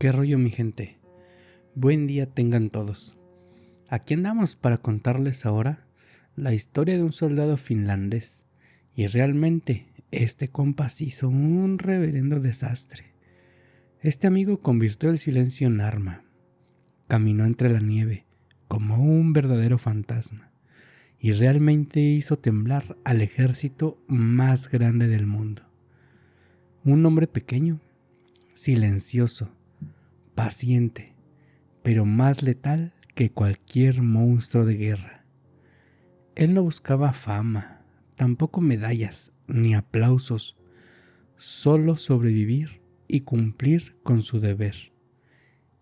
¿Qué rollo, mi gente? Buen día tengan todos. Aquí andamos para contarles ahora la historia de un soldado finlandés. Y realmente, este compa se hizo un reverendo desastre. Este amigo convirtió el silencio en arma. Caminó entre la nieve como un verdadero fantasma. Y realmente hizo temblar al ejército más grande del mundo. Un hombre pequeño, silencioso, paciente, pero más letal que cualquier monstruo de guerra. Él no buscaba fama, tampoco medallas ni aplausos, solo sobrevivir y cumplir con su deber.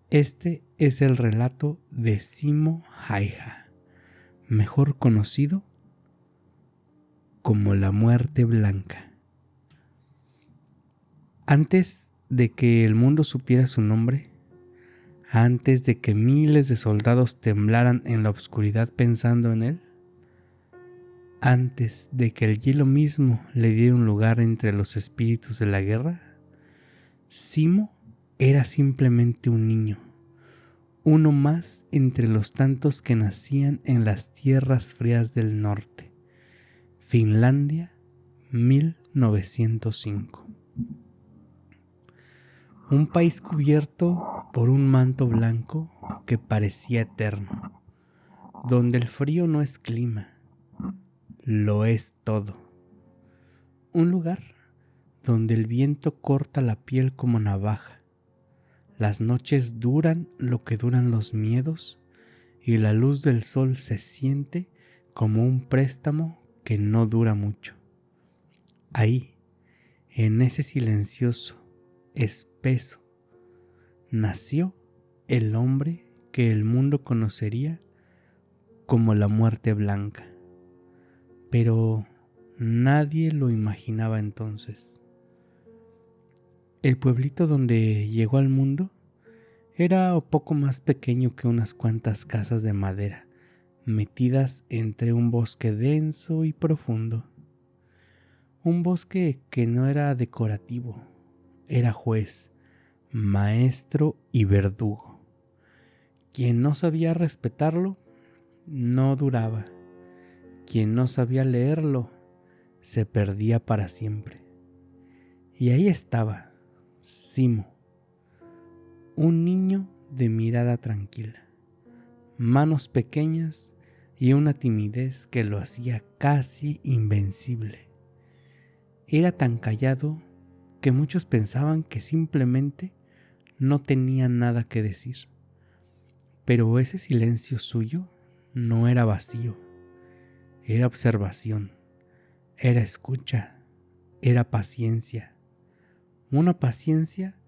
Este es el relato de Simo Häyhä, mejor conocido como la Muerte Blanca. Antes de que el mundo supiera su nombre, antes de que miles de soldados temblaran en la oscuridad pensando en él, antes de que el hielo mismo le diera un lugar entre los espíritus de la guerra, Simo era simplemente un niño, uno más entre los tantos que nacían en las tierras frías del norte, Finlandia, 1905. Un país cubierto por un manto blanco que parecía eterno, donde el frío no es clima, lo es todo. Un lugar donde el viento corta la piel como navaja, las noches duran lo que duran los miedos y la luz del sol se siente como un préstamo que no dura mucho. Ahí, en ese silencioso, espeso, nació el hombre que el mundo conocería como la Muerte Blanca. Pero nadie lo imaginaba entonces. El pueblito donde llegó al mundo era poco más pequeño que unas cuantas casas de madera, metidas entre un bosque denso y profundo. Un bosque que no era decorativo, era juez, maestro y verdugo. Quien no sabía respetarlo, no duraba. Quien no sabía leerlo, se perdía para siempre. Y ahí estaba, Simo, un niño de mirada tranquila, manos pequeñas y una timidez que lo hacía casi invencible. Era tan callado que muchos pensaban que simplemente no tenía nada que decir. Pero ese silencio suyo no era vacío, era observación, era escucha, era paciencia. Una paciencia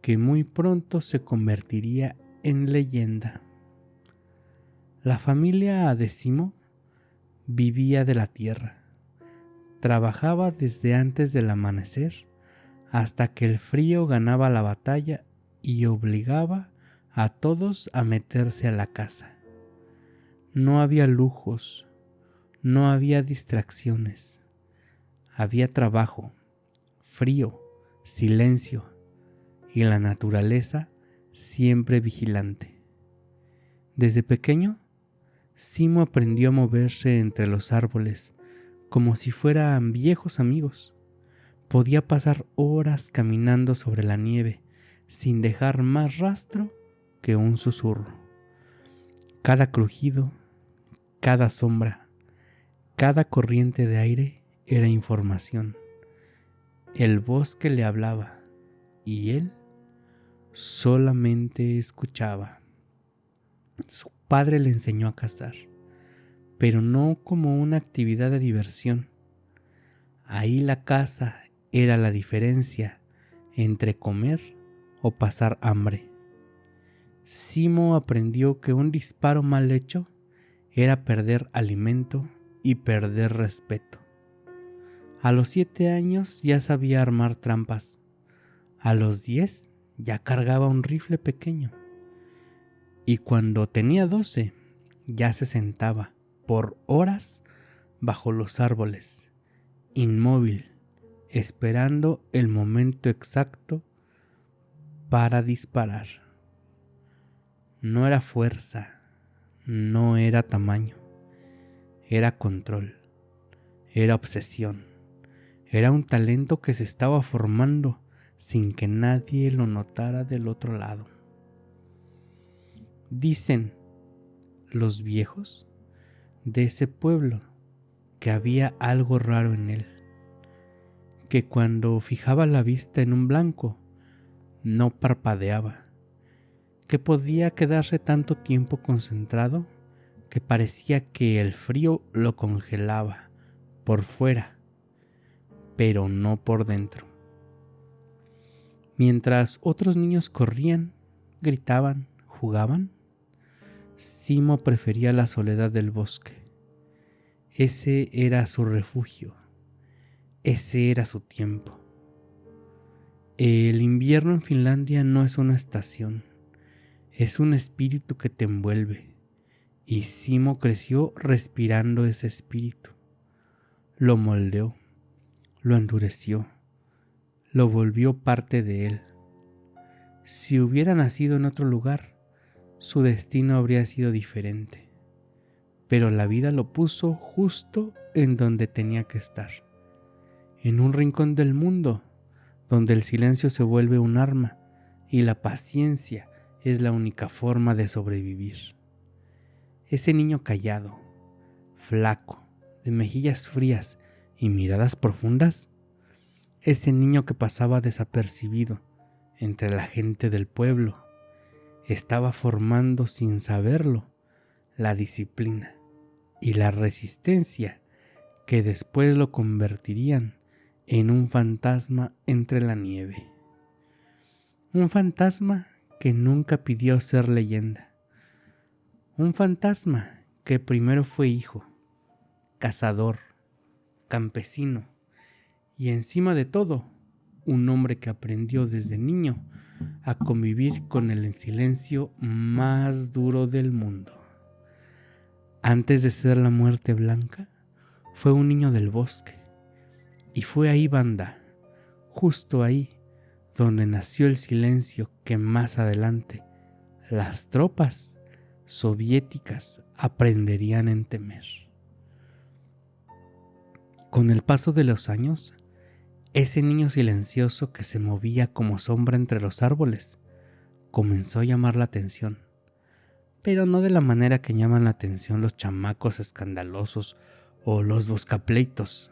que muy pronto se convertiría en leyenda. La familia de Simo vivía de la tierra. Trabajaba desde antes del amanecer hasta que el frío ganaba la batalla y obligaba a todos a meterse a la casa. No había lujos, no había distracciones. Había trabajo, frío, silencio y la naturaleza siempre vigilante. Desde pequeño, Simo aprendió a moverse entre los árboles como si fueran viejos amigos. Podía pasar horas caminando sobre la nieve sin dejar más rastro que un susurro. Cada crujido, cada sombra, cada corriente de aire era información. El bosque le hablaba y él solamente escuchaba. Su padre le enseñó a cazar, pero no como una actividad de diversión. Ahí la caza era la diferencia entre comer o pasar hambre. Simo aprendió que un disparo mal hecho era perder alimento y perder respeto. A los 7 años ya sabía armar trampas. A los 10 ya cargaba un rifle pequeño. Y cuando tenía 12 ya se sentaba por horas bajo los árboles, inmóvil, esperando el momento exacto para disparar. No era fuerza, no era tamaño, era control, era obsesión, era un talento que se estaba formando sin que nadie lo notara del otro lado. Dicen los viejos de ese pueblo que había algo raro en él, que cuando fijaba la vista en un blanco no parpadeaba, que podía quedarse tanto tiempo concentrado que parecía que el frío lo congelaba por fuera, pero no por dentro. Mientras otros niños corrían, gritaban, jugaban, Simo prefería la soledad del bosque. Ese era su refugio, ese era su tiempo. El invierno en Finlandia no es una estación, es un espíritu que te envuelve, y Simo creció respirando ese espíritu. Lo moldeó, lo endureció, lo volvió parte de él. Si hubiera nacido en otro lugar, su destino habría sido diferente, pero la vida lo puso justo en donde tenía que estar, en un rincón del mundo donde el silencio se vuelve un arma y la paciencia es la única forma de sobrevivir. Ese niño callado, flaco, de mejillas frías y miradas profundas, ese niño que pasaba desapercibido entre la gente del pueblo, estaba formando sin saberlo la disciplina y la resistencia que después lo convertirían en un fantasma entre la nieve. Un fantasma que nunca pidió ser leyenda. Un fantasma que primero fue hijo, cazador, campesino y encima de todo, un hombre que aprendió desde niño a convivir con el silencio más duro del mundo. Antes de ser la muerte blanca, fue un niño del bosque. Y fue ahí, banda, justo ahí, donde nació el silencio que más adelante las tropas soviéticas aprenderían en temer. Con el paso de los años, ese niño silencioso que se movía como sombra entre los árboles comenzó a llamar la atención, pero no de la manera que llaman la atención los chamacos escandalosos o los buscapleitos.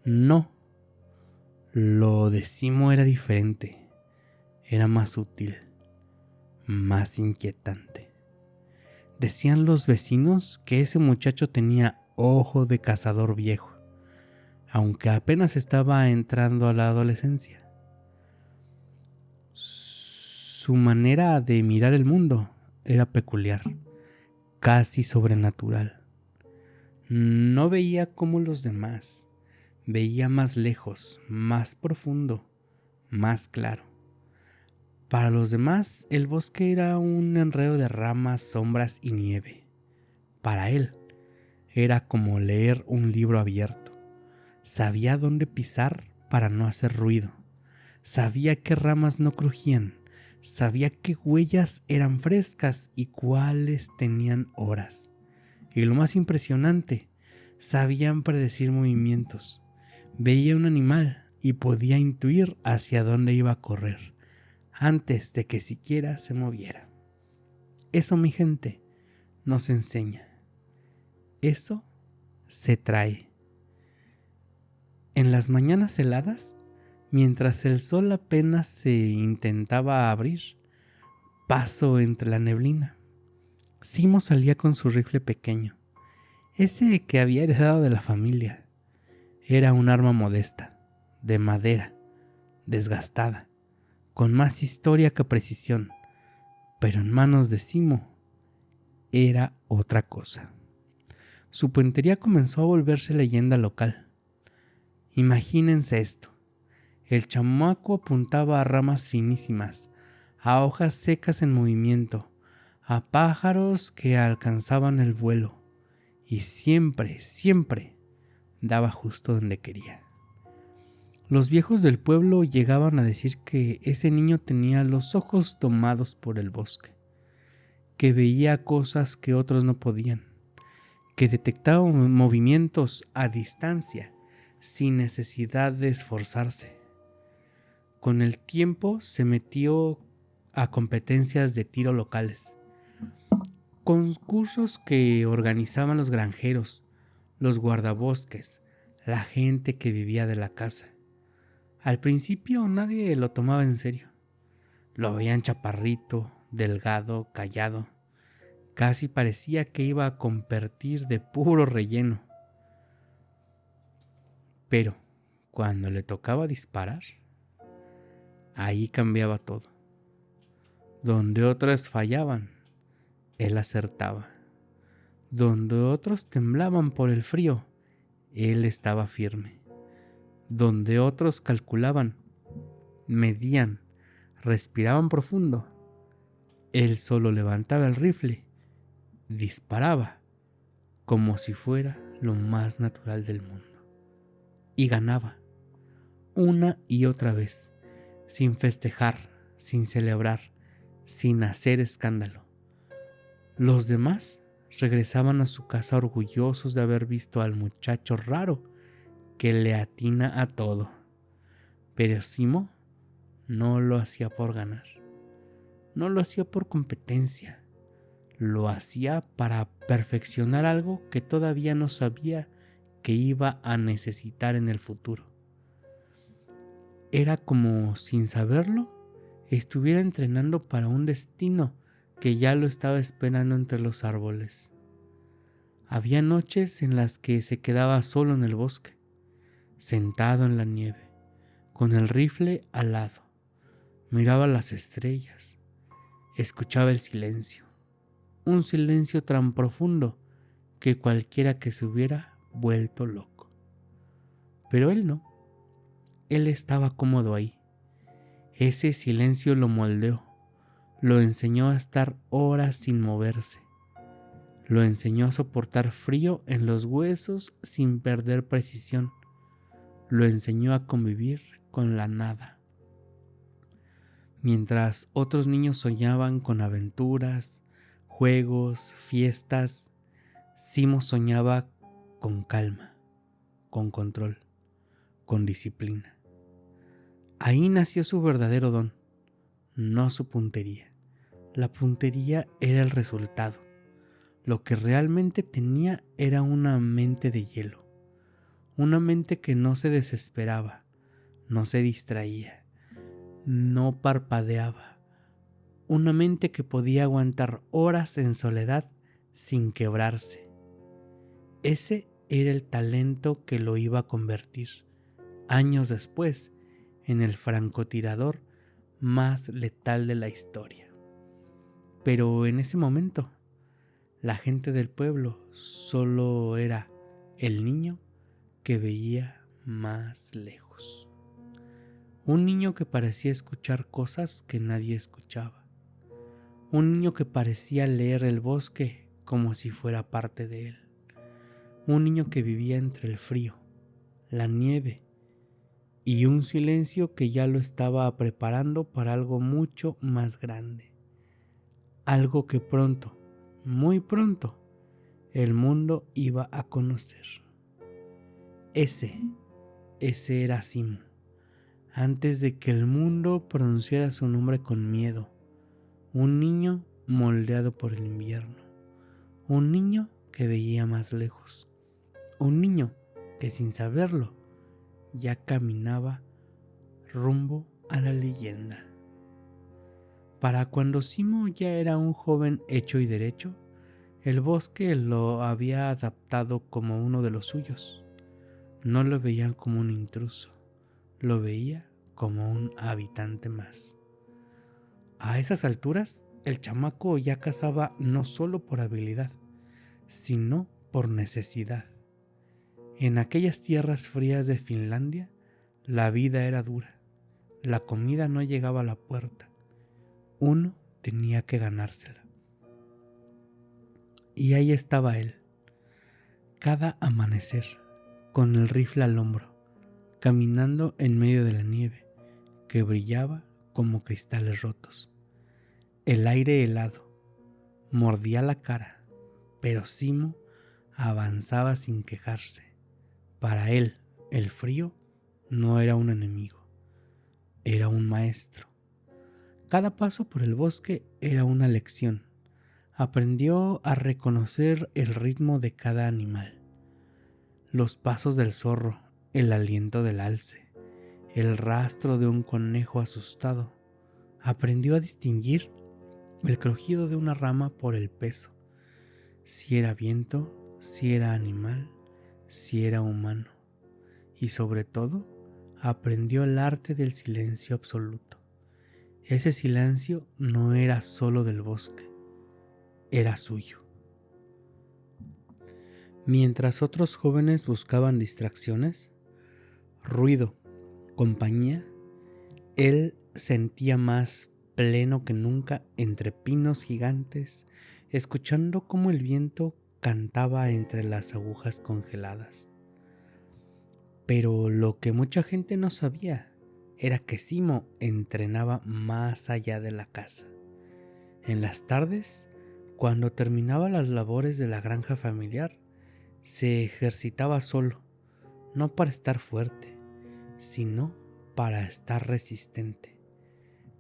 No, lo de Simo era diferente, era más sutil, más inquietante. Decían los vecinos que ese muchacho tenía ojo de cazador viejo, aunque apenas estaba entrando a la adolescencia. Su manera de mirar el mundo era peculiar, casi sobrenatural. No veía como los demás, veía más lejos, más profundo, más claro. Para los demás, el bosque era un enredo de ramas, sombras y nieve. Para él, era como leer un libro abierto. Sabía dónde pisar para no hacer ruido. Sabía qué ramas no crujían. Sabía qué huellas eran frescas y cuáles tenían horas. Y lo más impresionante, sabían predecir movimientos. Veía un animal y podía intuir hacia dónde iba a correr, antes de que siquiera se moviera. Eso, mi gente, no se enseña. Eso se trae. En las mañanas heladas, mientras el sol apenas se intentaba abrir paso entre la neblina, Simo salía con su rifle pequeño, ese que había heredado de la familia. Era un arma modesta, de madera, desgastada, con más historia que precisión, pero en manos de Simo era otra cosa. Su puntería comenzó a volverse leyenda local. Imagínense esto: el chamaco apuntaba a ramas finísimas, a hojas secas en movimiento, a pájaros que alcanzaban el vuelo, y siempre daba justo donde quería. Los viejos del pueblo llegaban a decir que ese niño tenía los ojos tomados por el bosque, que veía cosas que otros no podían, que detectaba movimientos a distancia sin necesidad de esforzarse. Con el tiempo se metió a competencias de tiro locales, concursos que organizaban los granjeros, los guardabosques, la gente que vivía de la casa. Al principio nadie lo tomaba en serio. Lo veían chaparrito, delgado, callado. Casi parecía que iba a competir de puro relleno. Pero cuando le tocaba disparar, ahí cambiaba todo. Donde otros fallaban, él acertaba. Donde otros temblaban por el frío, él estaba firme. Donde otros calculaban, medían, respiraban profundo, él solo levantaba el rifle, disparaba como si fuera lo más natural del mundo. Y ganaba, una y otra vez, sin festejar, sin celebrar, sin hacer escándalo. Los demás regresaban a su casa orgullosos de haber visto al muchacho raro que le atina a todo. Pero Simo no lo hacía por ganar, no lo hacía por competencia, lo hacía para perfeccionar algo que todavía no sabía que iba a necesitar en el futuro. Era como, sin saberlo, estuviera entrenando para un destino que ya lo estaba esperando entre los árboles. Había noches en las que se quedaba solo en el bosque, sentado en la nieve, con el rifle al lado. Miraba las estrellas, escuchaba el silencio, un silencio tan profundo que cualquiera que se hubiera vuelto loco. Pero él no, él estaba cómodo ahí. Ese silencio lo moldeó, lo enseñó a estar horas sin moverse, lo enseñó a soportar frío en los huesos sin perder precisión, lo enseñó a convivir con la nada. Mientras otros niños soñaban con aventuras, juegos, fiestas, Simo soñaba con calma, con control, con disciplina. Ahí nació su verdadero don, no su puntería. La puntería era el resultado. Lo que realmente tenía era una mente de hielo, una mente que no se desesperaba, no se distraía, no parpadeaba, una mente que podía aguantar horas en soledad sin quebrarse. Ese era el talento que lo iba a convertir, años después, en el francotirador más letal de la historia. Pero en ese momento, la gente del pueblo solo era el niño que veía más lejos. Un niño que parecía escuchar cosas que nadie escuchaba. Un niño que parecía leer el bosque como si fuera parte de él. Un niño que vivía entre el frío, la nieve y un silencio que ya lo estaba preparando para algo mucho más grande. Algo que pronto, muy pronto, el mundo iba a conocer. Ese era Simo, antes de que el mundo pronunciara su nombre con miedo. Un niño moldeado por el invierno. Un niño que veía más lejos. Un niño que sin saberlo ya caminaba rumbo a la leyenda. Para cuando Simo ya era un joven hecho y derecho, el bosque lo había adaptado como uno de los suyos. No lo veía como un intruso, lo veía como un habitante más. A esas alturas, el chamaco ya cazaba no solo por habilidad, sino por necesidad. En aquellas tierras frías de Finlandia, la vida era dura. La comida no llegaba a la puerta. Uno tenía que ganársela. Y ahí estaba él, cada amanecer, con el rifle al hombro, caminando en medio de la nieve que brillaba como cristales rotos. El aire helado mordía la cara, pero Simo avanzaba sin quejarse. Para él, el frío no era un enemigo, era un maestro. Cada paso por el bosque era una lección. Aprendió a reconocer el ritmo de cada animal, los pasos del zorro, el aliento del alce, el rastro de un conejo asustado. Aprendió a distinguir el crujido de una rama por el peso, si era viento, si era animal, si era humano. Y sobre todo, aprendió el arte del silencio absoluto. Ese silencio no era solo del bosque, era suyo. Mientras otros jóvenes buscaban distracciones, ruido, compañía, él sentía más pleno que nunca entre pinos gigantes, escuchando cómo el viento cantaba entre las agujas congeladas. Pero lo que mucha gente no sabía era que Simo entrenaba más allá de la casa. En las tardes, cuando terminaba las labores de la granja familiar, se ejercitaba solo, no para estar fuerte, sino para estar resistente.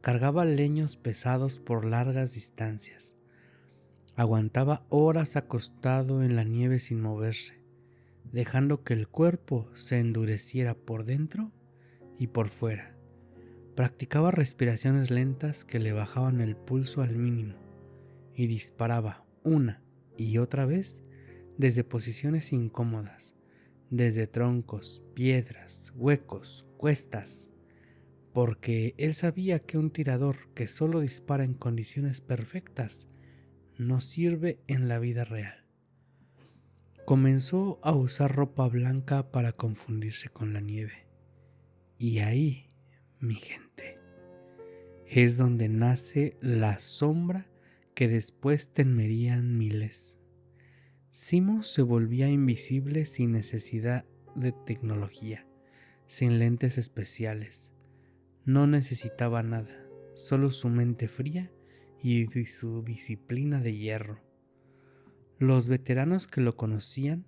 Cargaba leños pesados por largas distancias. Aguantaba horas acostado en la nieve sin moverse, dejando que el cuerpo se endureciera por dentro y por fuera. Practicaba respiraciones lentas que le bajaban el pulso al mínimo y disparaba una y otra vez desde posiciones incómodas, desde troncos, piedras, huecos, cuestas, porque él sabía que un tirador que solo dispara en condiciones perfectas no sirve en la vida real. Comenzó a usar ropa blanca para confundirse con la nieve. Y ahí, mi gente, es donde nace la sombra que después temerían miles. Simo se volvía invisible sin necesidad de tecnología, sin lentes especiales. No necesitaba nada, solo su mente fría y su disciplina de hierro. Los veteranos que lo conocían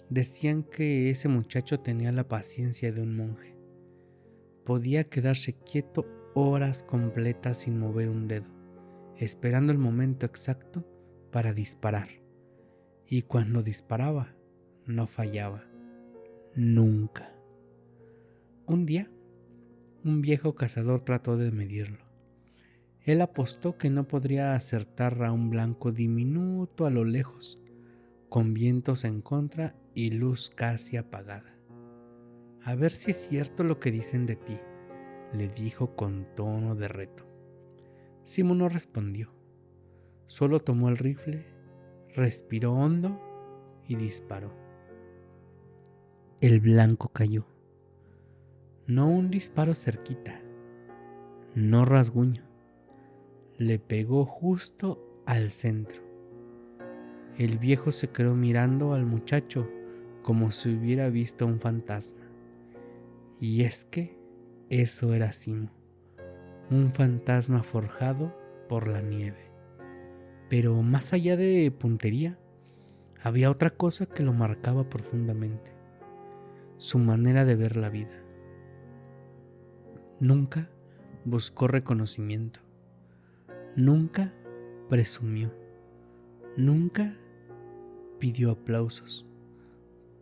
decían que ese muchacho tenía la paciencia de un monje. Podía quedarse quieto horas completas sin mover un dedo, esperando el momento exacto para disparar. Y cuando disparaba, no fallaba. Nunca. Un día, un viejo cazador trató de medirlo. Él apostó que no podría acertar a un blanco diminuto a lo lejos, con vientos en contra y luz casi apagada. A ver si es cierto lo que dicen de ti, le dijo con tono de reto. Simo no respondió. Solo tomó el rifle, respiró hondo y disparó. El blanco cayó. No un disparo cerquita, no rasguño. Le pegó justo al centro. El viejo se quedó mirando al muchacho como si hubiera visto un fantasma. Y es que eso era Simo, un fantasma forjado por la nieve. Pero más allá de puntería, había otra cosa que lo marcaba profundamente: su manera de ver la vida. Nunca buscó reconocimiento, nunca presumió, nunca pidió aplausos.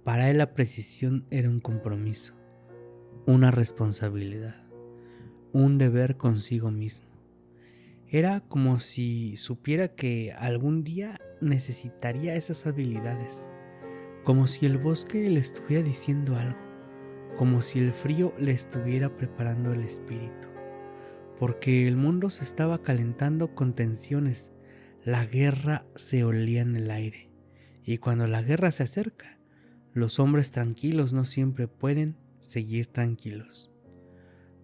Para él la precisión era un compromiso, una responsabilidad, un deber consigo mismo. Era como si supiera que algún día necesitaría esas habilidades, como si el bosque le estuviera diciendo algo, como si el frío le estuviera preparando el espíritu, porque el mundo se estaba calentando con tensiones, la guerra se olía en el aire, y cuando la guerra se acerca, los hombres tranquilos no siempre pueden seguir tranquilos.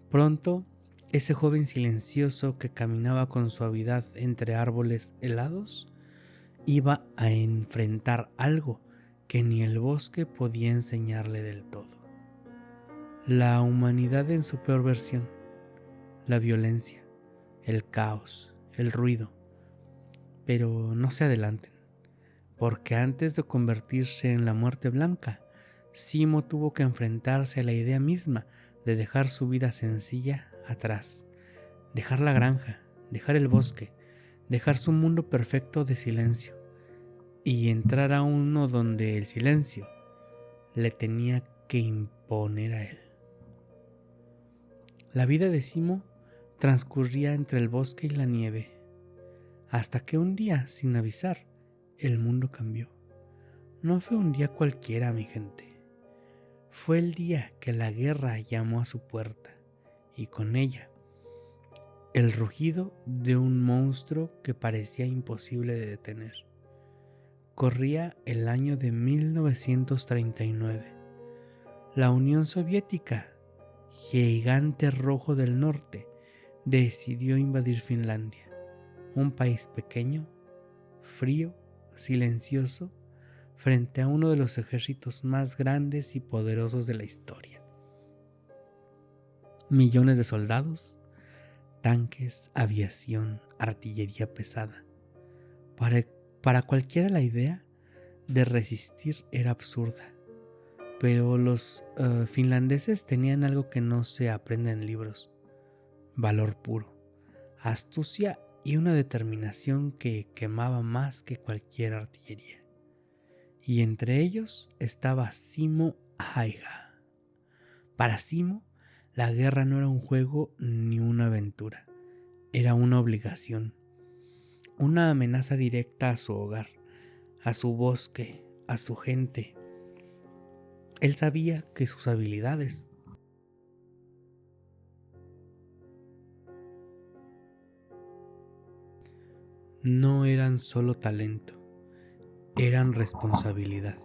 Pronto, ese joven silencioso que caminaba con suavidad entre árboles helados iba a enfrentar algo que ni el bosque podía enseñarle del todo. la humanidad en su peor versión, la violencia, el caos, el ruido. Pero no se adelanten, porque antes de convertirse en la muerte blanca, Simo tuvo que enfrentarse a la idea misma de dejar su vida sencilla atrás, dejar la granja, dejar el bosque, dejar su mundo perfecto de silencio y entrar a uno donde el silencio le tenía que imponer a él. La vida de Simo transcurría entre el bosque y la nieve, hasta que un día, sin avisar, el mundo cambió. No fue un día cualquiera, mi gente. Fue el día que la guerra llamó a su puerta, y con ella el rugido de un monstruo que parecía imposible de detener. Corría el año de 1939. La Unión Soviética, gigante rojo del norte, decidió invadir Finlandia, un país pequeño, frío, silencioso, frente a uno de los ejércitos más grandes y poderosos de la historia. Millones de soldados, tanques, aviación, artillería pesada. Para cualquiera la idea de resistir era absurda, pero los finlandeses tenían algo que no se aprende en libros: valor puro, astucia y una determinación que quemaba más que cualquier artillería. Y entre ellos estaba Simo Häyhä. Para Simo, la guerra no era un juego ni una aventura, era una obligación, una amenaza directa a su hogar, a su bosque, a su gente. Él sabía que sus habilidades no eran solo talento, eran responsabilidad.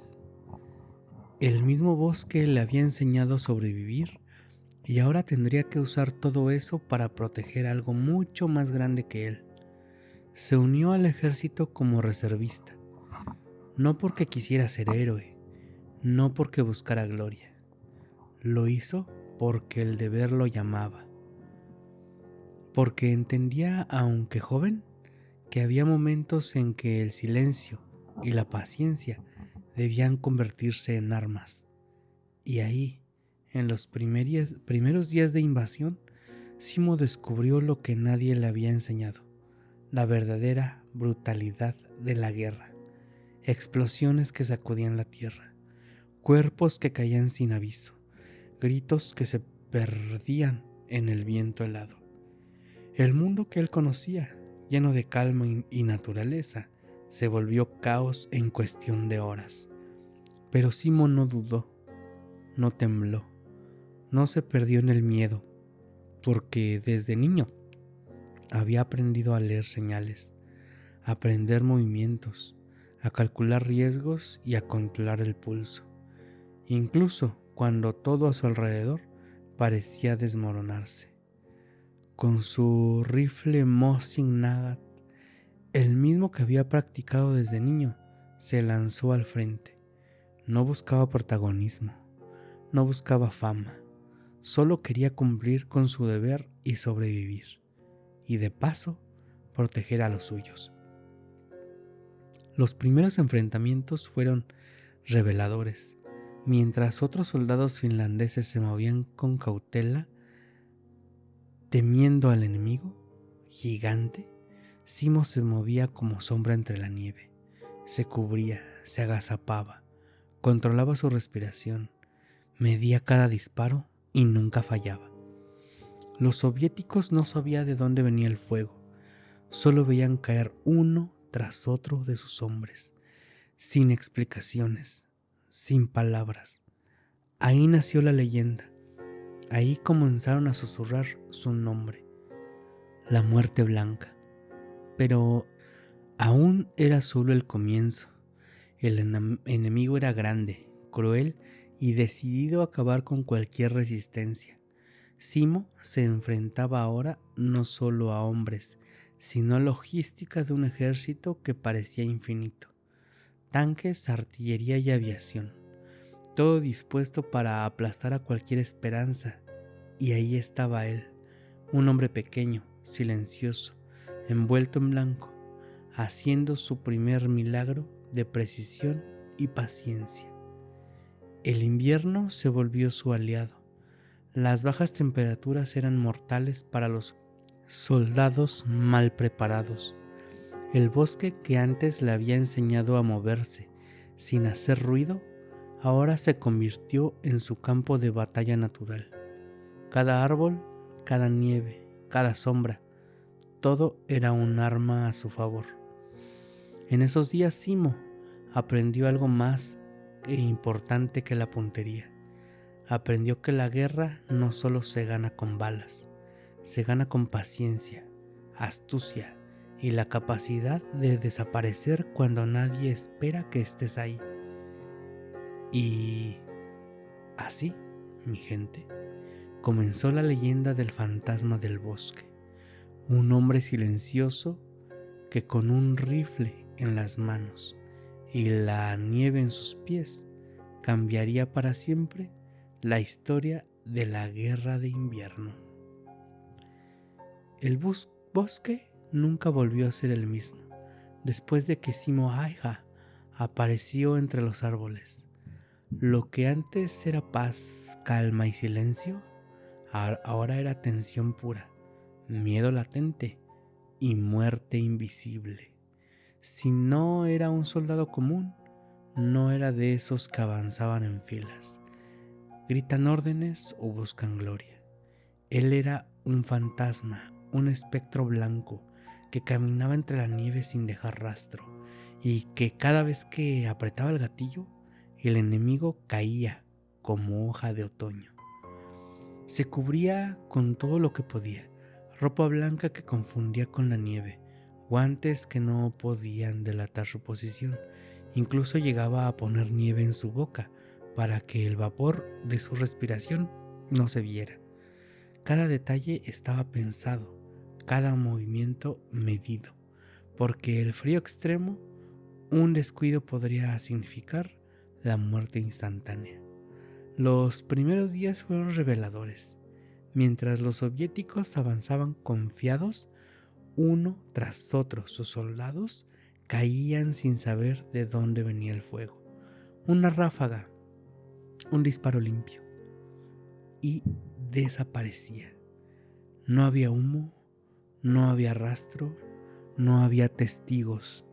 El mismo bosque le había enseñado a sobrevivir y ahora tendría que usar todo eso para proteger algo mucho más grande que él. Se unió al ejército como reservista, no porque quisiera ser héroe, no porque buscara gloria. Lo hizo porque el deber lo llamaba, porque entendía, aunque joven, que había momentos en que el silencio y la paciencia debían convertirse en armas. Y ahí, en los primeros días de invasión, Simo descubrió lo que nadie le había enseñado: la verdadera brutalidad de la guerra. Explosiones que sacudían la tierra, cuerpos que caían sin aviso, gritos que se perdían en el viento helado. El mundo que él conocía, lleno de calma y naturaleza, se volvió caos en cuestión de horas. Pero Simo no dudó, no tembló, no se perdió en el miedo, porque desde niño había aprendido a leer señales, a aprender movimientos, a calcular riesgos y a controlar el pulso, incluso cuando todo a su alrededor parecía desmoronarse. Con su rifle Mosin Nagant, el mismo que había practicado desde niño, se lanzó al frente. No buscaba protagonismo, no buscaba fama, solo quería cumplir con su deber y sobrevivir, y de paso proteger a los suyos. Los primeros enfrentamientos fueron reveladores. Mientras otros soldados finlandeses se movían con cautela, temiendo al enemigo gigante, Simo se movía como sombra entre la nieve. Se cubría, se agazapaba, controlaba su respiración, medía cada disparo y nunca fallaba. Los soviéticos no sabían de dónde venía el fuego, solo veían caer uno tras otro de sus hombres, sin explicaciones, sin palabras. Ahí nació la leyenda, ahí comenzaron a susurrar su nombre, la muerte blanca. Pero aún era solo el comienzo. El enemigo era grande, cruel y decidido a acabar con cualquier resistencia. Simo se enfrentaba ahora no solo a hombres, sino a logística de un ejército que parecía infinito: tanques, artillería y aviación. todo dispuesto para aplastar a cualquier esperanza, y ahí estaba él, un hombre pequeño, silencioso, envuelto en blanco, haciendo su primer milagro de precisión y paciencia. El invierno se volvió su aliado. Las bajas temperaturas eran mortales para los soldados mal preparados. El bosque que antes le había enseñado a moverse sin hacer ruido, ahora se convirtió en su campo de batalla natural. Cada árbol, cada nieve, cada sombra, todo era un arma a su favor. En esos días Simo aprendió algo más importante que la puntería. Aprendió que la guerra no solo se gana con balas, se gana con paciencia, astucia y la capacidad de desaparecer cuando nadie espera que estés ahí. Y así, mi gente, comenzó la leyenda del fantasma del bosque, un hombre silencioso que con un rifle en las manos y la nieve en sus pies cambiaría para siempre la historia de la guerra de invierno. El bosque nunca volvió a ser el mismo después de que Simo Häyhä apareció entre los árboles. Lo que antes era paz, calma y silencio, ahora era tensión pura, miedo latente y muerte invisible. Si no era un soldado común, no era de esos que avanzaban en filas, gritan órdenes o buscan gloria. Él era un fantasma, un espectro blanco que caminaba entre la nieve sin dejar rastro, y que cada vez que apretaba el gatillo, el enemigo caía como hoja de otoño. Se cubría con todo lo que podía, ropa blanca que confundía con la nieve, guantes que no podían delatar su posición, incluso llegaba a poner nieve en su boca para que el vapor de su respiración no se viera. Cada detalle estaba pensado, cada movimiento medido, porque el frío extremo, un descuido podría significar la muerte instantánea. Los primeros días fueron reveladores. Mientras los soviéticos avanzaban confiados, uno tras otro sus soldados caían sin saber de dónde venía el fuego. Una ráfaga, un disparo limpio, y desaparecía. No había humo, no había rastro, no había testigos,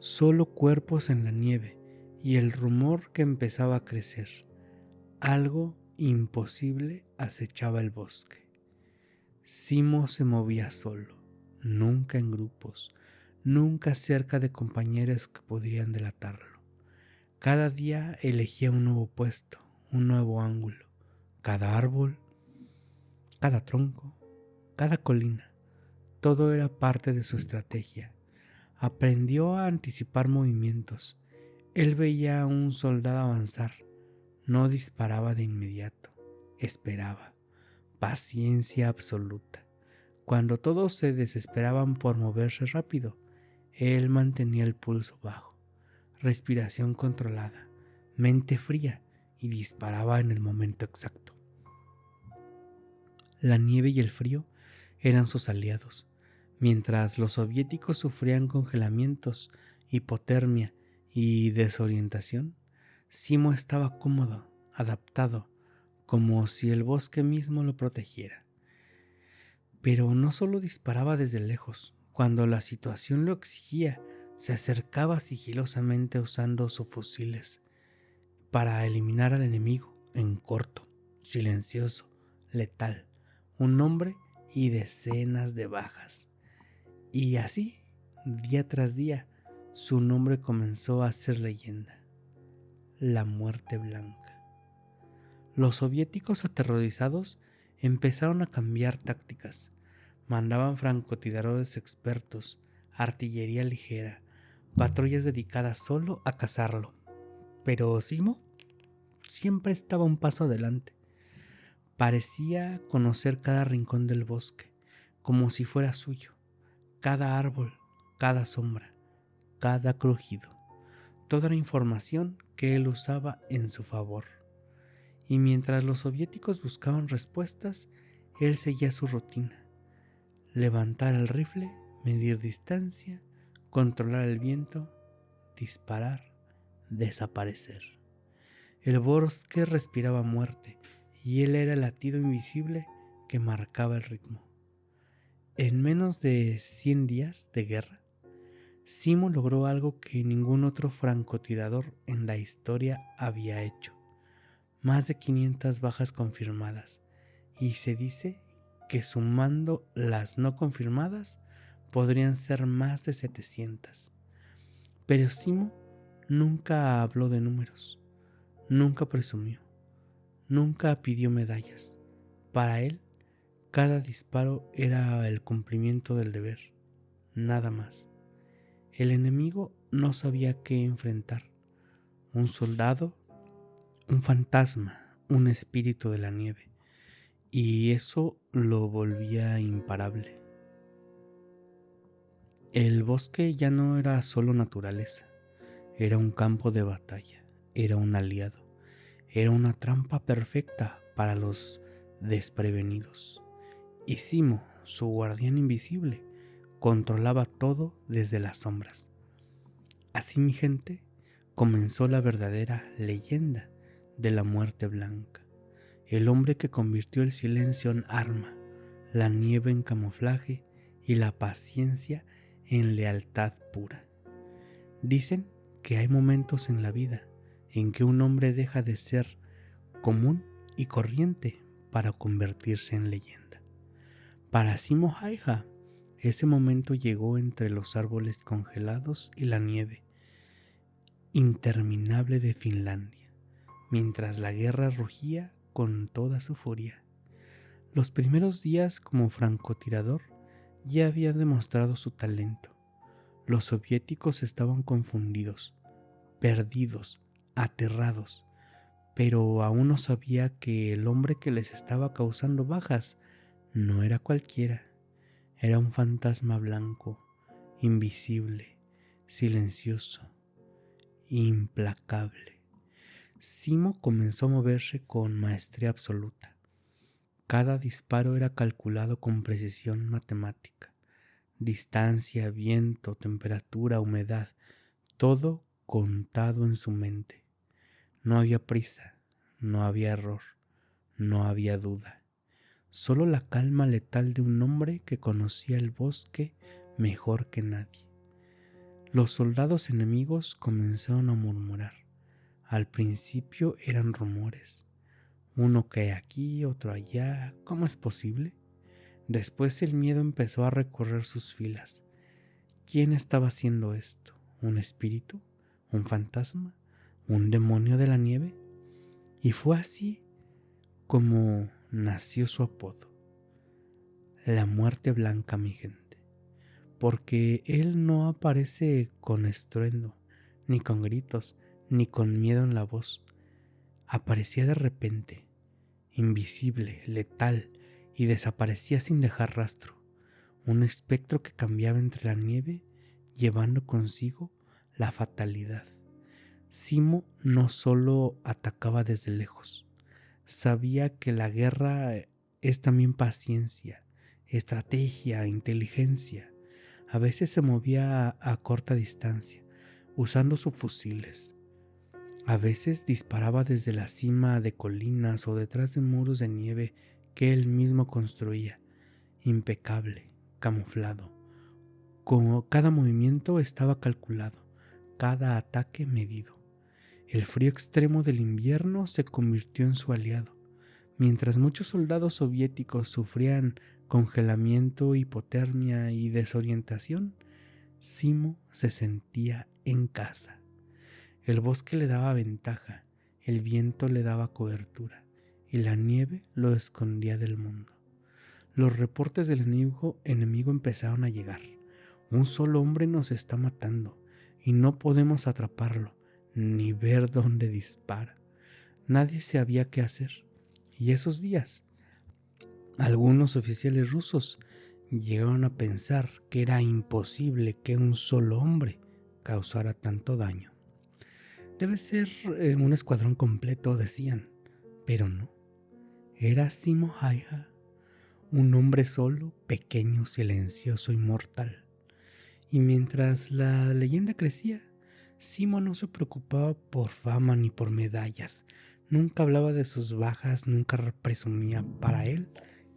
solo cuerpos en la nieve y el rumor que empezaba a crecer. Algo imposible acechaba el bosque. Simo se movía solo, nunca en grupos, nunca cerca de compañeros que podrían delatarlo. Cada día elegía un nuevo puesto, un nuevo ángulo. Cada árbol, cada tronco, cada colina, todo era parte de su estrategia. Aprendió a anticipar movimientos. Él veía a un soldado avanzar, no disparaba de inmediato, esperaba. Paciencia absoluta. Cuando todos se desesperaban por moverse rápido, él mantenía el pulso bajo, respiración controlada, mente fría, y disparaba en el momento exacto. La nieve y el frío eran sus aliados. Mientras los soviéticos sufrían congelamientos, hipotermia y desorientación, Simo estaba cómodo, adaptado, como si el bosque mismo lo protegiera. Pero no solo disparaba desde lejos. Cuando la situación lo exigía, se acercaba sigilosamente usando sus fusiles para eliminar al enemigo en corto, silencioso, letal, un nombre y decenas de bajas. Y así, día tras día, su nombre comenzó a ser leyenda: la muerte blanca. Los soviéticos, aterrorizados, empezaron a cambiar tácticas. Mandaban francotiradores expertos, artillería ligera, patrullas dedicadas solo a cazarlo. Pero Simo siempre estaba un paso adelante. Parecía conocer cada rincón del bosque, como si fuera suyo. Cada árbol, cada sombra, cada crujido. Toda la información que él usaba en su favor. y mientras los soviéticos buscaban respuestas, él seguía su rutina: levantar el rifle, medir distancia, controlar el viento, disparar, desaparecer. El bosque respiraba muerte y él era el latido invisible que marcaba el ritmo. En menos de 100 días de guerra, Simo logró algo que ningún otro francotirador en la historia había hecho: más de 500 bajas confirmadas, y se dice que sumando las no confirmadas podrían ser más de 700. Pero Simo nunca habló de números, nunca presumió, nunca pidió medallas. Para él, cada disparo era el cumplimiento del deber, nada más. El enemigo no sabía qué enfrentar: un soldado, un fantasma, un espíritu de la nieve, y eso lo volvía imparable. El bosque ya no era solo naturaleza, era un campo de batalla, era un aliado, era una trampa perfecta para los desprevenidos. Y Simo, su guardián invisible, controlaba todo desde las sombras. Así, mi gente, comenzó la verdadera leyenda de la muerte blanca, el hombre que convirtió el silencio en arma, la nieve en camuflaje y la paciencia en lealtad pura. Dicen que hay momentos en la vida en que un hombre deja de ser común y corriente para convertirse en leyenda. Para Simo Häyhä, ese momento llegó entre los árboles congelados y la nieve interminable de Finlandia, mientras la guerra rugía con toda su furia. Los primeros días como francotirador ya había demostrado su talento. Los soviéticos estaban confundidos, perdidos, aterrados, pero aún no sabía que el hombre que les estaba causando bajas no era cualquiera. Era un fantasma blanco, invisible, silencioso, implacable. Simo comenzó a moverse con maestría absoluta. Cada disparo era calculado con precisión matemática. Distancia, viento, temperatura, humedad, todo contado en su mente. No había prisa, no había error, no había duda. Solo la calma letal de un hombre que conocía el bosque mejor que nadie. Los soldados enemigos comenzaron a murmurar. Al principio eran rumores. Uno cae aquí, otro allá. ¿Cómo es posible? Después el miedo empezó a recorrer sus filas. ¿Quién estaba haciendo esto? ¿Un espíritu? ¿Un fantasma? ¿Un demonio de la nieve? Y fue así como nació su apodo: la muerte blanca, mi gente, porque él no aparece con estruendo, ni con gritos, ni con miedo en la voz. Aparecía de repente, invisible, letal, y desaparecía sin dejar rastro, un espectro que cambiaba entre la nieve, llevando consigo la fatalidad. Simo no solo atacaba desde lejos, sabía que la guerra es también paciencia, estrategia, inteligencia. A veces se movía a corta distancia, usando sus fusiles. A veces disparaba desde la cima de colinas o detrás de muros de nieve que él mismo construía, impecable, camuflado. Como cada movimiento estaba calculado, cada ataque medido. El frío extremo del invierno se convirtió en su aliado. Mientras muchos soldados soviéticos sufrían congelamiento, hipotermia y desorientación, Simo se sentía en casa. El bosque le daba ventaja, el viento le daba cobertura y la nieve lo escondía del mundo. Los reportes del enemigo empezaron a llegar. Un solo hombre nos está matando y no podemos atraparlo ni ver dónde dispara. Nadie sabía qué hacer. Y esos días, algunos oficiales rusos llegaron a pensar que era imposible que un solo hombre causara tanto daño. Debe ser un escuadrón completo, decían. Pero no, era Simo Häyhä, un hombre solo, pequeño, silencioso y mortal. Y mientras la leyenda crecía, Simo no se preocupaba por fama ni por medallas. Nunca hablaba de sus bajas, nunca presumía. Para él,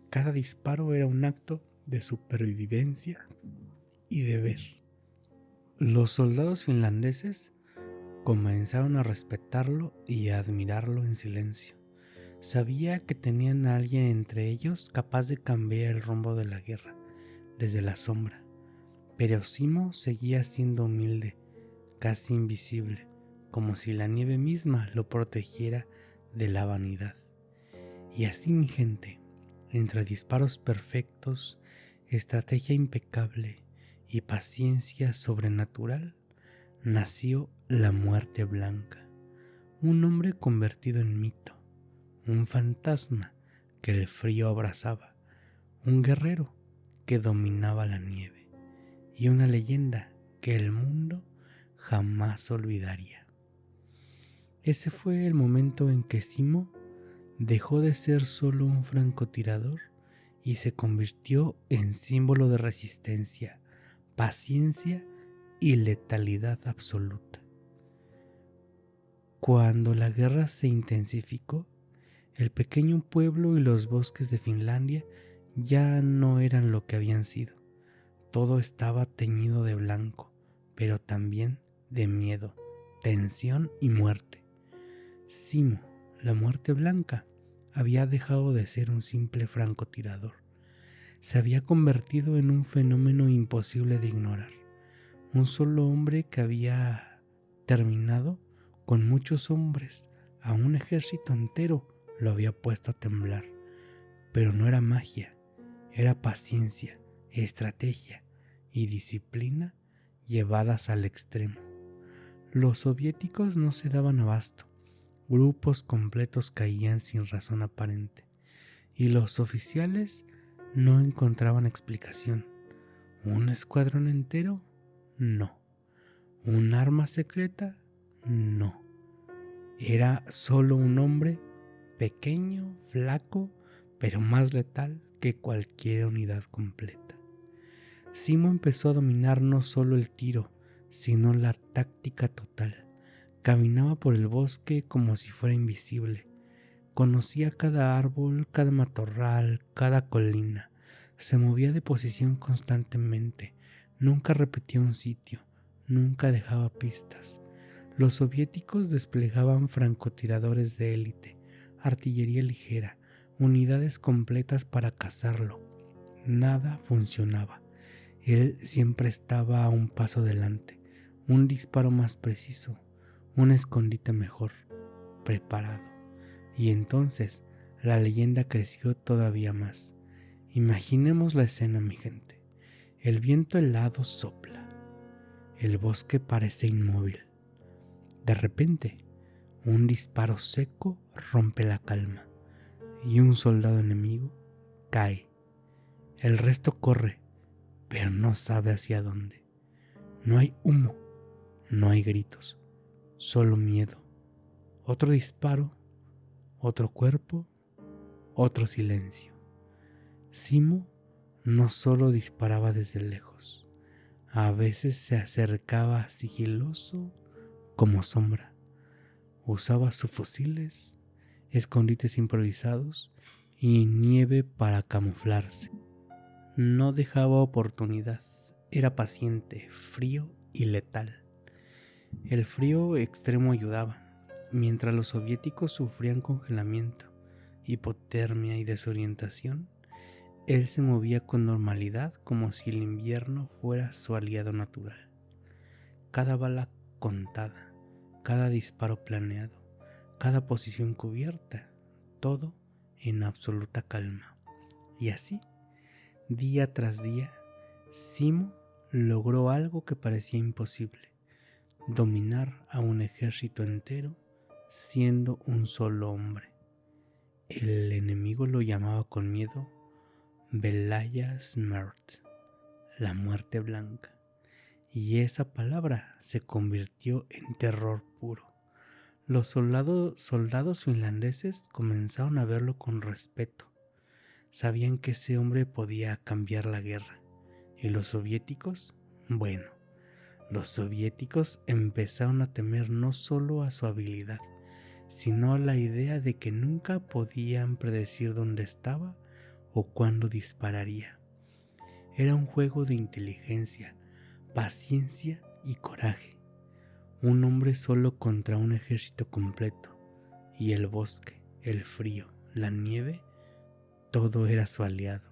cada disparo era un acto de supervivencia y deber. Los soldados finlandeses comenzaron a respetarlo y a admirarlo en silencio. Sabía que tenían a alguien entre ellos capaz de cambiar el rumbo de la guerra desde la sombra. Pero Simo seguía siendo humilde, casi invisible, como si la nieve misma lo protegiera de la vanidad. Y así, mi gente, entre disparos perfectos, estrategia impecable y paciencia sobrenatural, nació la Muerte Blanca, un hombre convertido en mito, un fantasma que el frío abrazaba, un guerrero que dominaba la nieve y una leyenda que el mundo jamás olvidaría. Ese fue el momento en que Simo dejó de ser solo un francotirador y se convirtió en símbolo de resistencia, paciencia y letalidad absoluta. Cuando la guerra se intensificó, el pequeño pueblo y los bosques de Finlandia ya no eran lo que habían sido. Todo estaba teñido de blanco, pero también de miedo, tensión y muerte. Simo, la Muerte Blanca, había dejado de ser un simple francotirador. Se había convertido en un fenómeno imposible de ignorar. Un solo hombre que había terminado con muchos hombres, a un ejército entero lo había puesto a temblar. Pero no era magia, era paciencia, estrategia y disciplina llevadas al extremo. Los soviéticos no se daban abasto. Grupos completos caían sin razón aparente, y los oficiales no encontraban explicación. ¿Un escuadrón entero? No. ¿Un arma secreta? No. Era solo un hombre pequeño, flaco, pero más letal que cualquier unidad completa. Simo empezó a dominar no solo el tiro, sino la táctica total. Caminaba por el bosque como si fuera invisible. Conocía cada árbol, cada matorral, cada colina. Se movía de posición constantemente. Nunca repetía un sitio. Nunca dejaba pistas. Los soviéticos desplegaban francotiradores de élite, artillería ligera, unidades completas para cazarlo. Nada funcionaba. Él siempre estaba a un paso delante, un disparo más preciso, un escondite mejor, preparado. Y entonces la leyenda creció todavía más. Imaginemos la escena, mi gente. El viento helado sopla. El bosque parece inmóvil. De repente, un disparo seco rompe la calma y un soldado enemigo cae. El resto corre, pero no sabe hacia dónde. No hay humo, no hay gritos, solo miedo. Otro disparo, otro cuerpo, otro silencio. Simo no solo disparaba desde lejos, a veces se acercaba sigiloso como sombra. Usaba sus fusiles, escondites improvisados y nieve para camuflarse. No dejaba oportunidad, era paciente, frío y letal. El frío extremo ayudaba. Mientras los soviéticos sufrían congelamiento, hipotermia y desorientación, él se movía con normalidad como si el invierno fuera su aliado natural. Cada bala contada, cada disparo planeado, cada posición cubierta, todo en absoluta calma. Y así, día tras día, Simo logró algo que parecía imposible: dominar a un ejército entero siendo un solo hombre. El enemigo lo llamaba con miedo Belaya Smrt, la Muerte Blanca, y esa palabra se convirtió en terror puro. Los soldados finlandeses comenzaron a verlo con respeto. Sabían que ese hombre podía cambiar la guerra. Y los soviéticos, bueno, los soviéticos empezaron a temer no solo a su habilidad, sino a la idea de que nunca podían predecir dónde estaba o cuándo dispararía. Era un juego de inteligencia, paciencia y coraje. Un hombre solo contra un ejército completo, y el bosque, el frío, la nieve, todo era su aliado.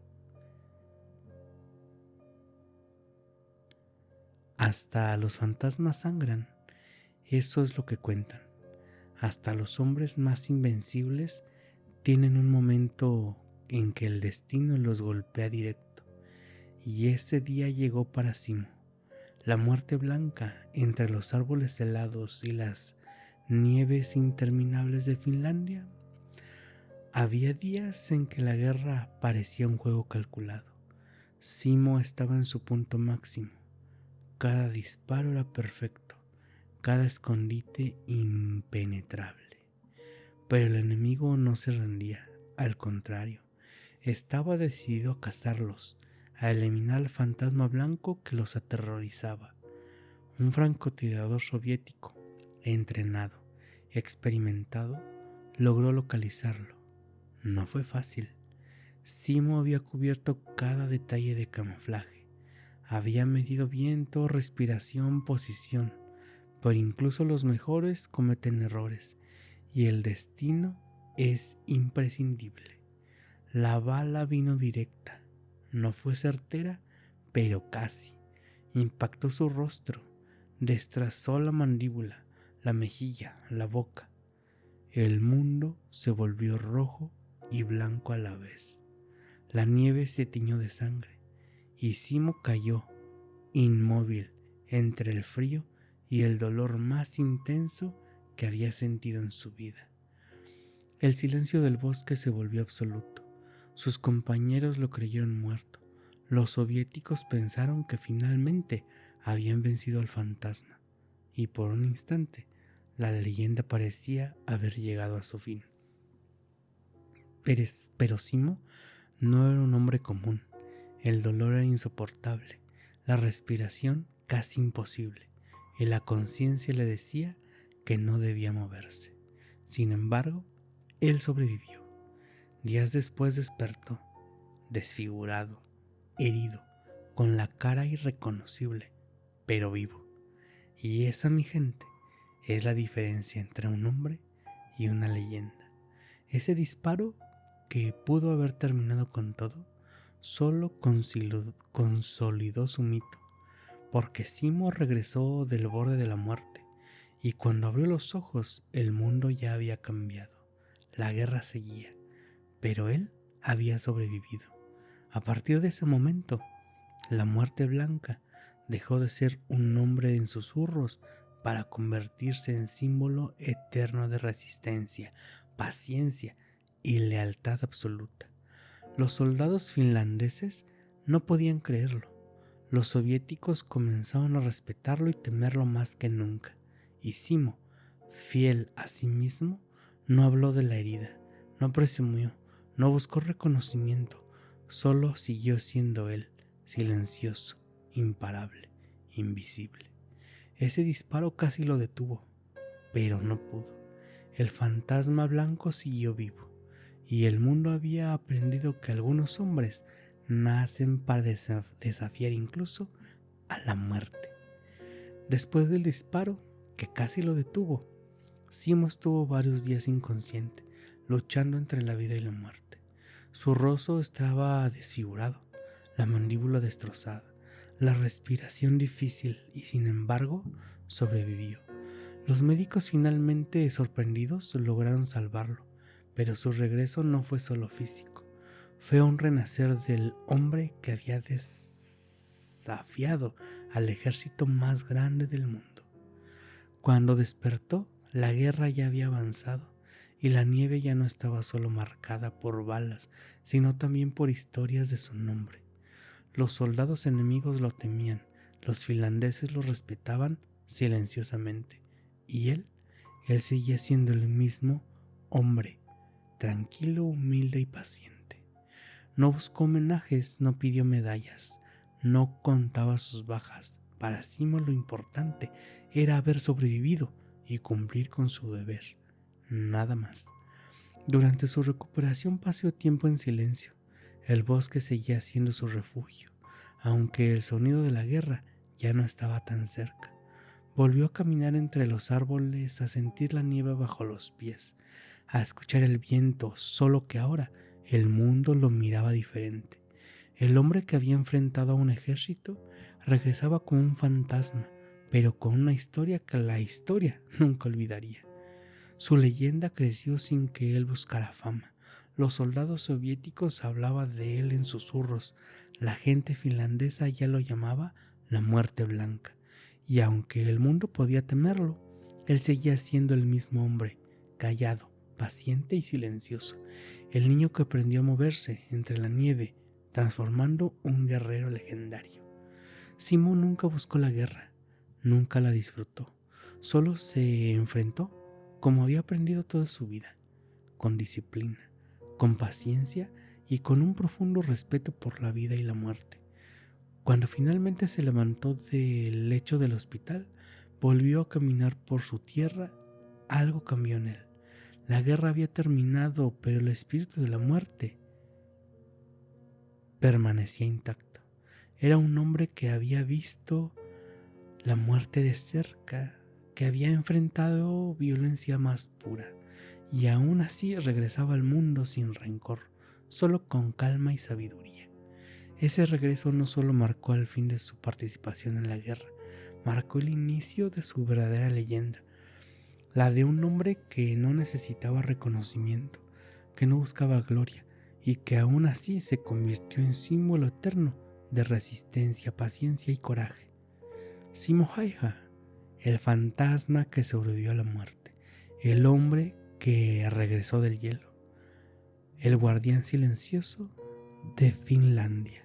Hasta los fantasmas sangran, eso es lo que cuentan. Hasta los hombres más invencibles tienen un momento en que el destino los golpea directo, y ese día llegó para Simo. La muerte blanca entre los árboles helados y las nieves interminables de Finlandia. Había días en que la guerra parecía un juego calculado. Simo estaba en su punto máximo. Cada disparo era perfecto, cada escondite impenetrable. Pero el enemigo no se rendía, al contrario, estaba decidido a cazarlos, a eliminar al fantasma blanco que los aterrorizaba. Un francotirador soviético, entrenado, experimentado, logró localizarlo. No fue fácil. Simo había cubierto cada detalle de camuflaje, había medido viento, respiración, posición, pero incluso los mejores cometen errores, y el destino es imprescindible. La bala vino directa. No fue certera, pero casi. Impactó su rostro, destrozó la mandíbula, la mejilla, la boca. El mundo se volvió rojo y blanco a la vez. La nieve se tiñó de sangre y Simo cayó, inmóvil, entre el frío y el dolor más intenso que había sentido en su vida. El silencio del bosque se volvió absoluto. Sus compañeros lo creyeron muerto. Los soviéticos pensaron que finalmente habían vencido al fantasma, y por un instante la leyenda parecía haber llegado a su fin. Pero Simo no era un hombre común. El dolor era insoportable, la respiración casi imposible, y la conciencia le decía que no debía moverse. Sin embargo, él sobrevivió. Días después despertó, desfigurado, herido, con la cara irreconocible, pero vivo. Y esa, mi gente, es la diferencia entre un hombre y una leyenda. Ese disparo que pudo haber terminado con todo, solo consolidó su mito, porque Simo regresó del borde de la muerte, y cuando abrió los ojos el mundo ya había cambiado. La guerra seguía, pero él había sobrevivido. A partir de ese momento, la muerte blanca dejó de ser un nombre en susurros para convertirse en símbolo eterno de resistencia, paciencia y lealtad absoluta. Los soldados finlandeses no podían creerlo. Los soviéticos comenzaron a respetarlo y temerlo más que nunca. Y Simo, fiel a sí mismo, no habló de la herida, no presumió, no buscó reconocimiento, solo siguió siendo él, silencioso, imparable, invisible. Ese disparo casi lo detuvo, pero no pudo. El fantasma blanco siguió vivo, y el mundo había aprendido que algunos hombres nacen para desafiar incluso a la muerte. Después del disparo, que casi lo detuvo, Simo estuvo varios días inconsciente, luchando entre la vida y la muerte. Su rostro estaba desfigurado, la mandíbula destrozada, la respiración difícil, y sin embargo sobrevivió. Los médicos, finalmente sorprendidos, lograron salvarlo, pero su regreso no fue solo físico, fue un renacer del hombre que había desafiado al ejército más grande del mundo. Cuando despertó, la guerra ya había avanzado, y la nieve ya no estaba solo marcada por balas, sino también por historias de su nombre. Los soldados enemigos lo temían, los finlandeses lo respetaban silenciosamente, y él él seguía siendo el mismo hombre, tranquilo, humilde y paciente. No buscó homenajes, no pidió medallas, no contaba sus bajas. Para Simo lo importante era haber sobrevivido y cumplir con su deber, nada más. Durante su recuperación pasó tiempo en silencio. El bosque seguía siendo su refugio, aunque el sonido de la guerra ya no estaba tan cerca. Volvió a caminar entre los árboles, a sentir la nieve bajo los pies, a escuchar el viento, solo que ahora el mundo lo miraba diferente. El hombre que había enfrentado a un ejército regresaba como un fantasma, pero con una historia que la historia nunca olvidaría. Su leyenda creció sin que él buscara fama. Los soldados soviéticos hablaban de él en susurros. La gente finlandesa ya lo llamaba la Muerte Blanca. Y aunque el mundo podía temerlo, él seguía siendo el mismo hombre, callado, paciente y silencioso. El niño que aprendió a moverse entre la nieve, transformando un guerrero legendario. Simo nunca buscó la guerra, nunca la disfrutó. Solo se enfrentó como había aprendido toda su vida, con disciplina, con paciencia y con un profundo respeto por la vida y la muerte. Cuando finalmente se levantó del lecho del hospital, volvió a caminar por su tierra. Algo cambió en él. La guerra había terminado, pero el espíritu de la muerte permanecía intacto. Era un hombre que había visto la muerte de cerca, que había enfrentado violencia más pura, y aún así regresaba al mundo sin rencor, solo con calma y sabiduría. Ese regreso no solo marcó el fin de su participación en la guerra, marcó el inicio de su verdadera leyenda, la de un hombre que no necesitaba reconocimiento, que no buscaba gloria y que aún así se convirtió en símbolo eterno de resistencia, paciencia y coraje. Simo Häyhä, el fantasma que sobrevivió a la muerte, el hombre que regresó del hielo, el guardián silencioso de Finlandia.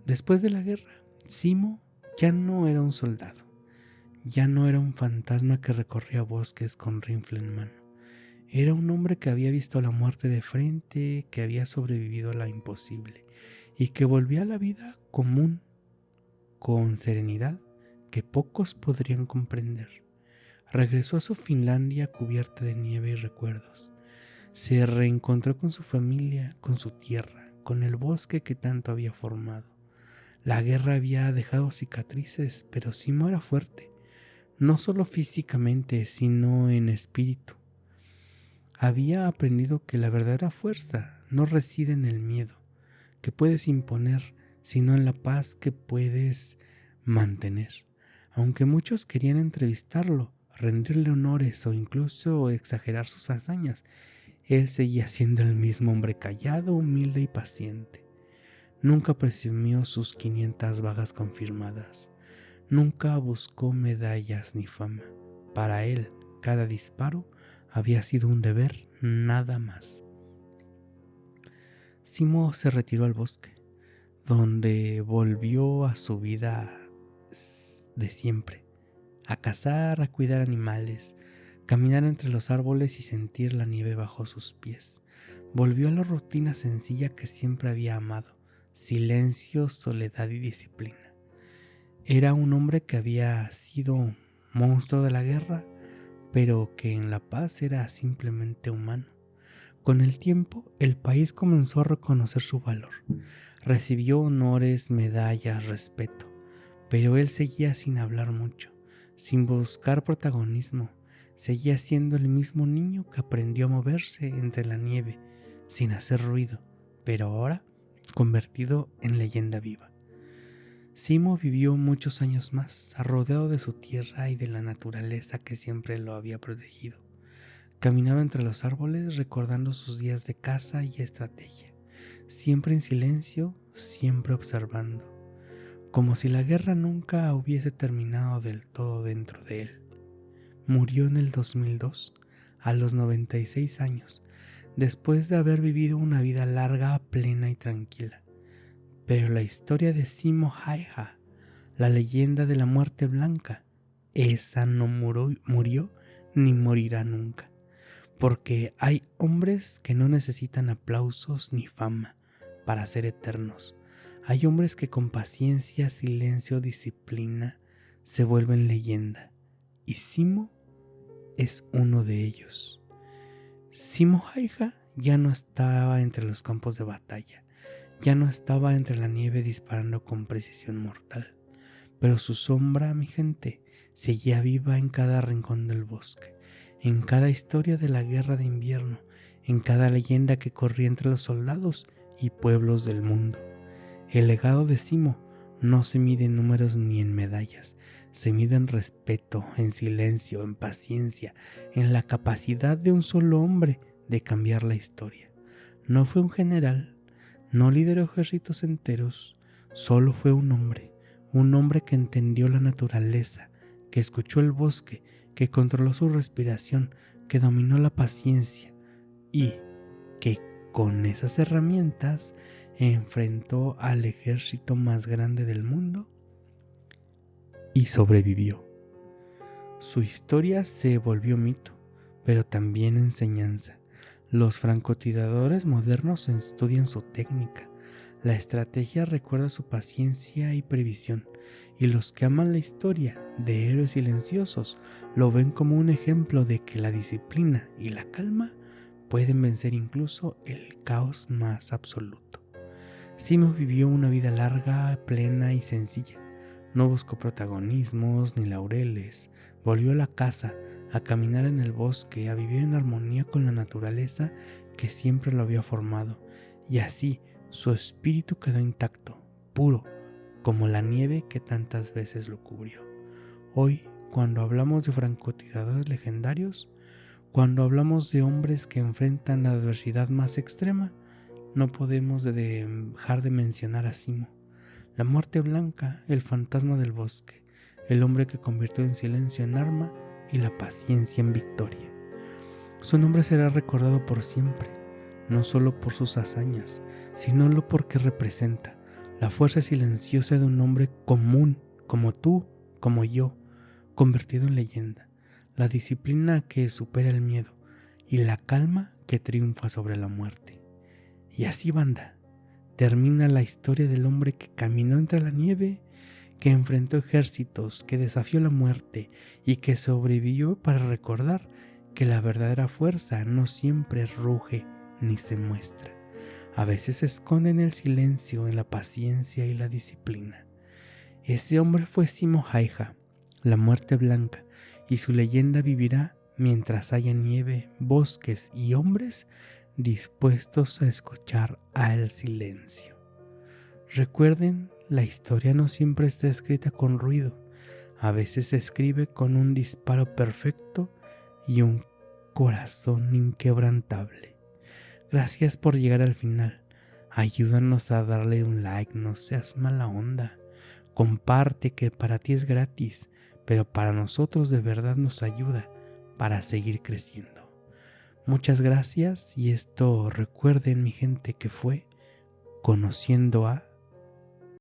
Después de la guerra, Simo ya no era un soldado, ya no era un fantasma que recorría bosques con rifle en mano. Era un hombre que había visto la muerte de frente, que había sobrevivido a la imposible y que volvía a la vida común con serenidad que pocos podrían comprender. Regresó a su Finlandia cubierta de nieve y recuerdos. Se reencontró con su familia, con su tierra, con el bosque que tanto había formado. La guerra había dejado cicatrices, pero Simo era fuerte, no solo físicamente, sino en espíritu. Había aprendido que la verdadera fuerza no reside en el miedo que puedes imponer, sino en la paz que puedes mantener. Aunque muchos querían entrevistarlo, rendirle honores o incluso exagerar sus hazañas, él seguía siendo el mismo hombre callado, humilde y paciente. Nunca presumió sus 500 bajas confirmadas. Nunca buscó medallas ni fama. Para él, cada disparo había sido un deber, nada más. Simo se retiró al bosque, donde volvió a su vida de siempre, a cazar, a cuidar animales, caminar entre los árboles y sentir la nieve bajo sus pies. Volvió a la rutina sencilla que siempre había amado: silencio, soledad y disciplina. Era un hombre que había sido monstruo de la guerra, pero que en la paz era simplemente humano. Con el tiempo, el país comenzó a reconocer su valor. Recibió honores, medallas, respeto, pero él seguía sin hablar mucho, sin buscar protagonismo. Seguía siendo el mismo niño que aprendió a moverse entre la nieve, sin hacer ruido, pero ahora convertido en leyenda viva. Simo vivió muchos años más, rodeado de su tierra y de la naturaleza que siempre lo había protegido. Caminaba entre los árboles recordando sus días de caza y estrategia, siempre en silencio, siempre observando, como si la guerra nunca hubiese terminado del todo dentro de él. Murió en el 2002, a los 96 años, después de haber vivido una vida larga, plena y tranquila. Pero la historia de Simo Häyhä, la leyenda de la Muerte Blanca, esa no murió ni morirá nunca, porque hay hombres que no necesitan aplausos ni fama para ser eternos. Hay hombres que con paciencia, silencio, disciplina se vuelven leyenda, y Simo es uno de ellos. Simo Häyhä ya no estaba entre los campos de batalla, ya no estaba entre la nieve disparando con precisión mortal, pero su sombra, mi gente, seguía viva en cada rincón del bosque, en cada historia de la guerra de invierno, en cada leyenda que corría entre los soldados y pueblos del mundo. El legado de Simo no se mide en números ni en medallas, se mide en respeto, en silencio, en paciencia, en la capacidad de un solo hombre de cambiar la historia. No fue un general, no lideró ejércitos enteros, solo fue un hombre que entendió la naturaleza, que escuchó el bosque, que controló su respiración, que dominó la paciencia y que con esas herramientas enfrentó al ejército más grande del mundo y sobrevivió. Su historia se volvió mito, pero también enseñanza. Los francotiradores modernos estudian su técnica. La estrategia recuerda su paciencia y previsión, y los que aman la historia de héroes silenciosos lo ven como un ejemplo de que la disciplina y la calma pueden vencer incluso el caos más absoluto. Simo vivió una vida larga, plena y sencilla. No buscó protagonismos ni laureles. Volvió a la casa, a caminar en el bosque, a vivir en armonía con la naturaleza que siempre lo había formado. Y así su espíritu quedó intacto, puro, como la nieve que tantas veces lo cubrió. Hoy, cuando hablamos de francotiradores legendarios, cuando hablamos de hombres que enfrentan la adversidad más extrema, no podemos dejar de mencionar a Simo, la muerte blanca, el fantasma del bosque, el hombre que convirtió el silencio en arma y la paciencia en victoria. Su nombre será recordado por siempre, no solo por sus hazañas, sino lo porque representa la fuerza silenciosa de un hombre común, como tú, como yo, convertido en leyenda, la disciplina que supera el miedo y la calma que triunfa sobre la muerte. Y así, banda, termina la historia del hombre que caminó entre la nieve, que enfrentó ejércitos, que desafió la muerte y que sobrevivió para recordar que la verdadera fuerza no siempre ruge ni se muestra. A veces se esconde en el silencio, en la paciencia y la disciplina. Ese hombre fue Simo Häyhä, la muerte blanca, y su leyenda vivirá mientras haya nieve, bosques y hombres dispuestos a escuchar al silencio. Recuerden, la historia no siempre está escrita con ruido, a veces se escribe con un disparo perfecto y un corazón inquebrantable. Gracias por llegar al final. Ayúdanos a darle un like, no seas mala onda. Comparte, que para ti es gratis, pero para nosotros de verdad nos ayuda para seguir creciendo. Muchas gracias, y esto, recuerden, mi gente, que fue Conociendo a